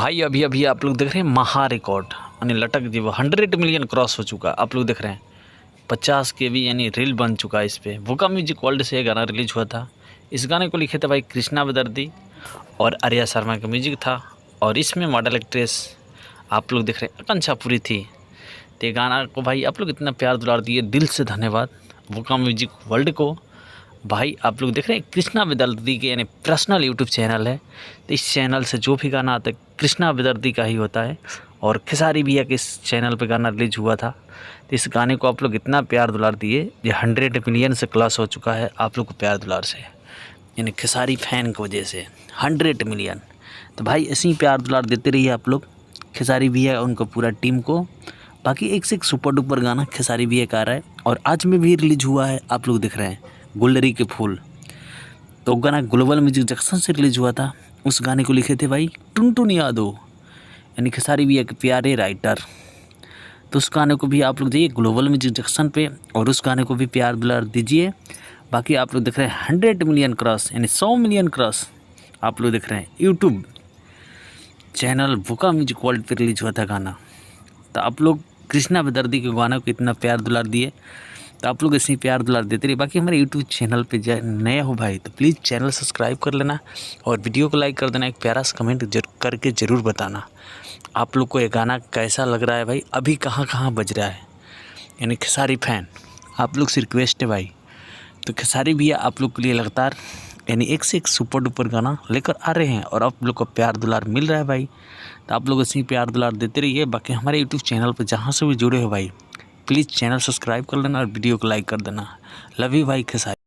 भाई अभी अभी आप लोग देख रहे हैं महा रिकॉर्ड यानी लटक जी 100 मिलियन क्रॉस हो चुका। आप लोग देख रहे हैं 50 के भी यानी रील बन चुका है इस पर। वोका म्यूजिक वर्ल्ड से ये गाना रिलीज हुआ था। इस गाने को लिखे थे भाई कृष्णा बेदर्दी और आर्या शर्मा का म्यूजिक था। और इसमें मॉडल एक्ट्रेस आप लोग देख रहे हैं आकांक्षा पूरी थी। तो ये गाना को भाई आप लोग इतना प्यार दुलार दिए, दिल से धन्यवाद वोका म्यूजिक वर्ल्ड को। भाई आप लोग देख रहे हैं कृष्णा बेदर्दी के यानी पर्सनल यूट्यूब चैनल है। तो इस चैनल से जो भी गाना आता है कृष्णा बेदर्दी का ही होता है। और खेसारी भैया के इस चैनल पे गाना रिलीज हुआ था। तो इस गाने को आप लोग इतना प्यार दुलार दिए, ये 100 मिलियन से क्लास हो चुका है आप लोग को प्यार दुलार से, यानी खेसारी फैन की वजह से 100 मिलियन। तो भाई ऐसे ही प्यार दुलार देते रहिए आप लोग खेसारी भैया उनको पूरा टीम को। बाकी एक से एक सुपर डुपर गाना खेसारी भैया का आ रहा है और आज में भी रिलीज हुआ है। आप लोग देख रहे हैं गुलरी के फूल। तो गाना ग्लोबल म्यूजिक जंक्शन से रिलीज हुआ था। उस गाने को लिखे थे भाई टुनटुन यादव यानी खेसारी भैया के प्यारे राइटर। तो उस गाने को भी आप लोग जाइए ग्लोबल म्यूजिक जंक्शन पे और उस गाने को भी प्यार दुलार दीजिए। बाकी आप लोग देख रहे हैं 100 मिलियन क्रॉस यानी 100 मिलियन क्रॉस आप लोग देख रहे हैं यूट्यूब चैनल वोका म्यूजिक वर्ल्ड पे रिलीज हुआ था गाना। तो आप लोग कृष्णा बेदर्दी के गाने को इतना प्यार दुलार दिए, तो आप लोग ऐसे ही प्यार दुलार देते रहिए। बाकी हमारे यूट्यूब चैनल पे नए हो भाई तो प्लीज़ चैनल सब्सक्राइब कर लेना और वीडियो को लाइक कर देना। एक प्यारा सा कमेंट करके ज़रूर बताना आप लोग को ये गाना कैसा लग रहा है भाई, अभी कहाँ कहाँ बज रहा है। यानी खेसारी फैन आप लोग से रिक्वेस्ट है भाई, तो खेसारी भैया आप लोग के लिए लगातार यानी एक से एक सुपर डुपर गाना लेकर आ रहे हैं और आप लोग को प्यार दुलार मिल रहा है भाई। तो आप लोग ऐसे ही प्यार दुलार देते रहिए। बाकी हमारे यूट्यूब चैनल पर जहाँ से भी जुड़े हो भाई प्लीज़ चैनल सब्सक्राइब कर लेना और वीडियो को लाइक कर देना। लव यू भाई खेसारी।